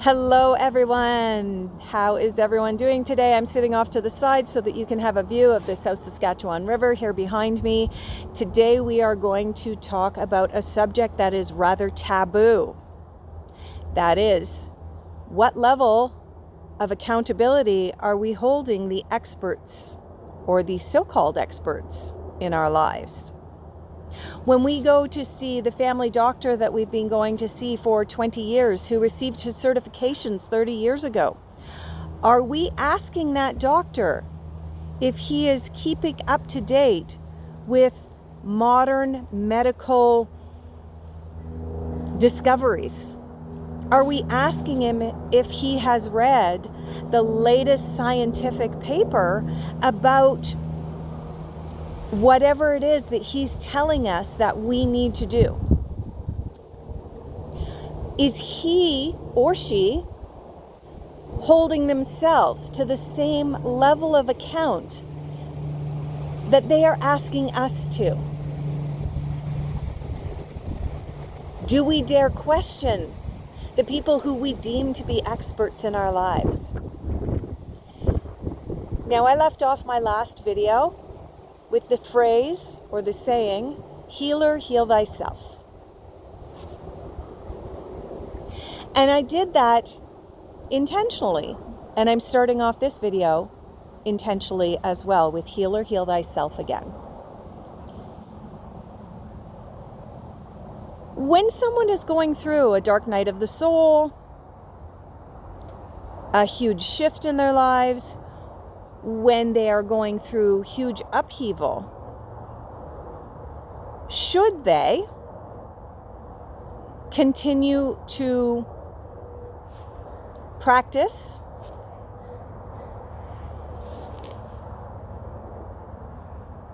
Hello everyone, how is everyone doing today? I'm sitting off to the side so that you can have a view of the South Saskatchewan River here behind me. Today we are going to talk about a subject that is rather taboo. That is, what level of accountability are we holding the experts or the so-called experts in our lives? When we go to see the family doctor that we've been going to see for 20 years, who received his certifications 30 years ago, are we asking that doctor if he is keeping up to date with modern medical discoveries? Are we asking him if he has read the latest scientific paper about whatever it is that he's telling us that we need to do? Is he or she holding themselves to the same level of account that they are asking us to? Do we dare question the people who we deem to be experts in our lives? Now, I left off my last video with the phrase or the saying, "Healer, heal thyself." And I did that intentionally. And I'm starting off this video intentionally as well with "Healer, heal thyself" again. When someone is going through a dark night of the soul, a huge shift in their lives, when they are going through huge upheaval, should they continue to practice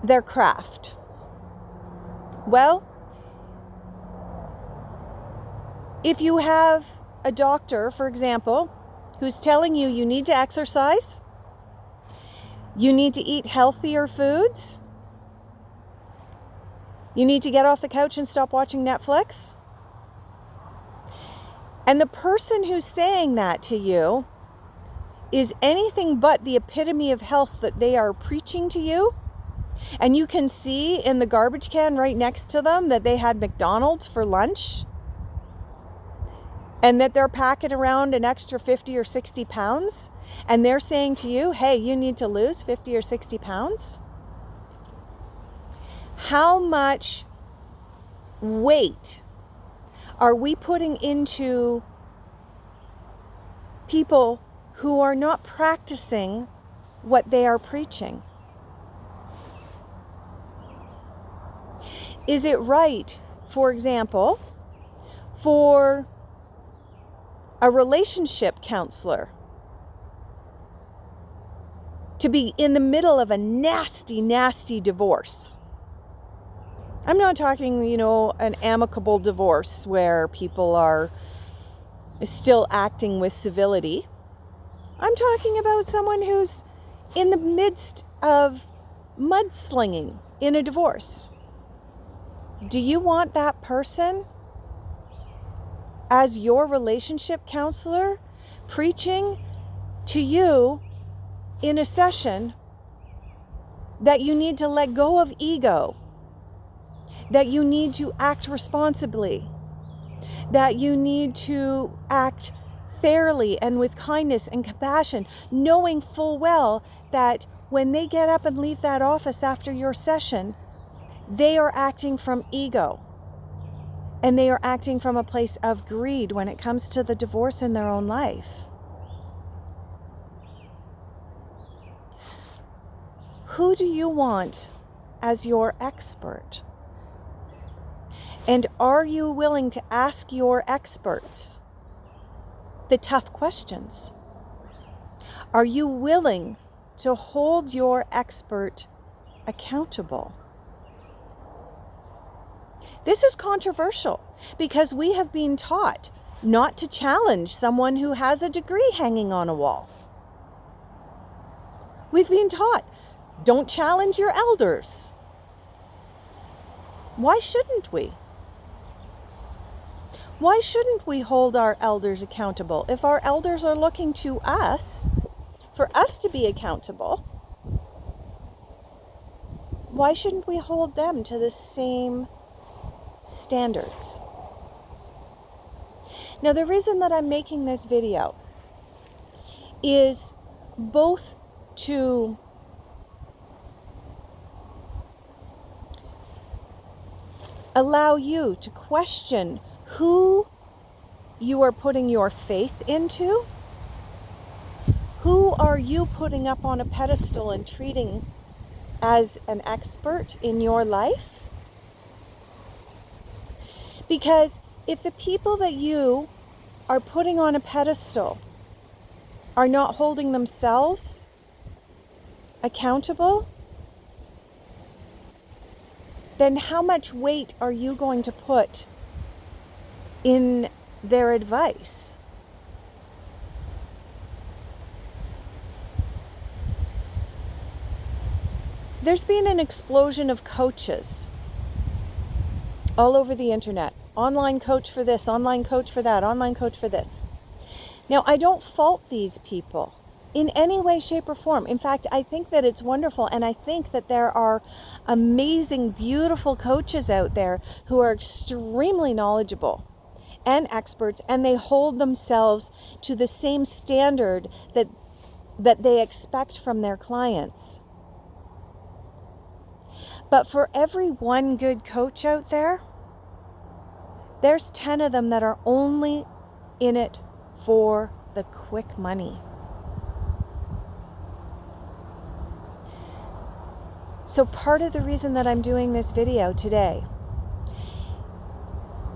their craft? Well, if you have a doctor, for example, who's telling you you need to exercise, you need to eat healthier foods, you need to get off the couch and stop watching Netflix, and the person who's saying that to you is anything but the epitome of health that they are preaching to you, and you can see in the garbage can right next to them that they had McDonald's for lunch, and that they're packing around an extra 50 or 60 pounds, and they're saying to you, hey, you need to lose 50 or 60 pounds. How much weight are we putting into people who are not practicing what they are preaching? Is it right, for example, for a relationship counselor to be in the middle of a nasty, nasty divorce? I'm not talking, an amicable divorce where people are still acting with civility. I'm talking about someone who's in the midst of mudslinging in a divorce. Do you want that person as your relationship counselor preaching to you in a session that you need to let go of ego, that you need to act responsibly, that you need to act fairly and with kindness and compassion, knowing full well that when they get up and leave that office after your session, they are acting from ego? And they are acting from a place of greed when it comes to the divorce in their own life. Who do you want as your expert? And are you willing to ask your experts the tough questions? Are you willing to hold your expert accountable? This is controversial because we have been taught not to challenge someone who has a degree hanging on a wall. We've been taught, don't challenge your elders. Why shouldn't we? Why shouldn't we hold our elders accountable? If our elders are looking to us for us to be accountable, why shouldn't we hold them to the same standards? Now, the reason that I'm making this video is both to allow you to question who you are putting your faith into. Who are you putting up on a pedestal and treating as an expert in your life? Because if the people that you are putting on a pedestal are not holding themselves accountable, then how much weight are you going to put in their advice? There's been an explosion of coaches all over the internet. Online coach for this, online coach for that, online coach for this. Now, I don't fault these people in any way, shape, or form. In fact, I think that it's wonderful, and I think that there are amazing, beautiful coaches out there who are extremely knowledgeable and experts, and they hold themselves to the same standard that they expect from their clients. But for every one good coach out there, there's 10 of them that are only in it for the quick money. So part of the reason that I'm doing this video today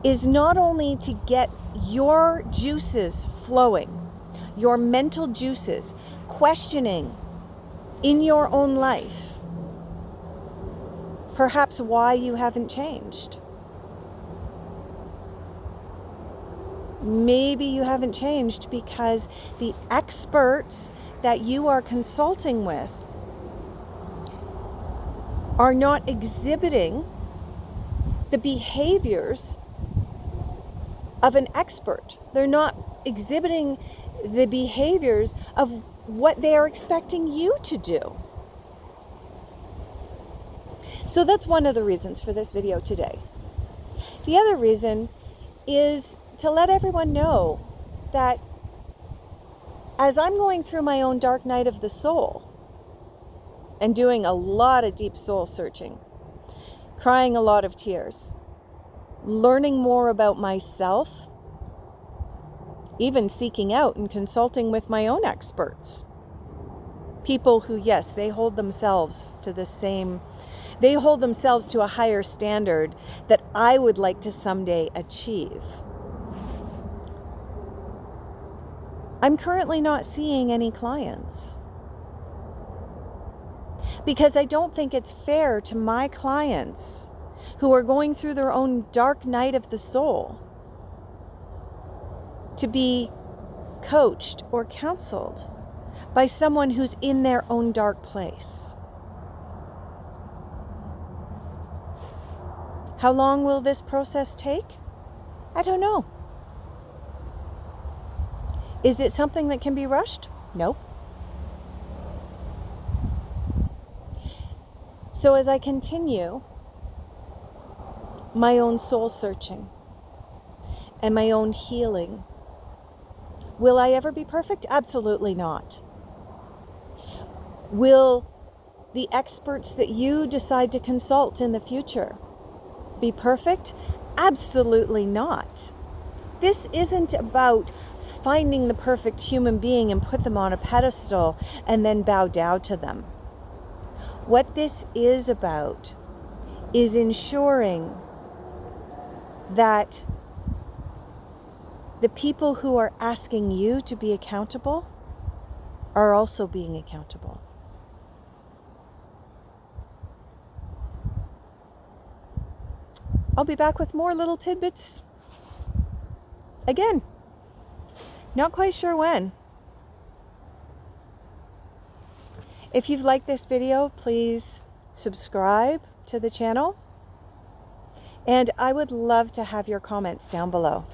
is not only to get your juices flowing, your mental juices, questioning in your own life, perhaps why you haven't changed. Maybe you haven't changed because the experts that you are consulting with are not exhibiting the behaviors of an expert. They're not exhibiting the behaviors of what they are expecting you to do. So that's one of the reasons for this video today. The other reason is to let everyone know that as I'm going through my own dark night of the soul and doing a lot of deep soul searching, crying a lot of tears, learning more about myself, even seeking out and consulting with my own experts. People who, yes, they hold themselves to a higher standard that I would like to someday achieve. I'm currently not seeing any clients because I don't think it's fair to my clients who are going through their own dark night of the soul to be coached or counseled by someone who's in their own dark place. How long will this process take? I don't know. Is it something that can be rushed? No. So as I continue my own soul searching and my own healing, will I ever be perfect? Absolutely not. Will the experts that you decide to consult in the future be perfect? Absolutely not. This isn't about finding the perfect human being and put them on a pedestal and then bow down to them. What this is about is ensuring that the people who are asking you to be accountable are also being accountable. I'll be back with more little tidbits again. Not quite sure when. If you've liked this video, please subscribe to the channel. And I would love to have your comments down below.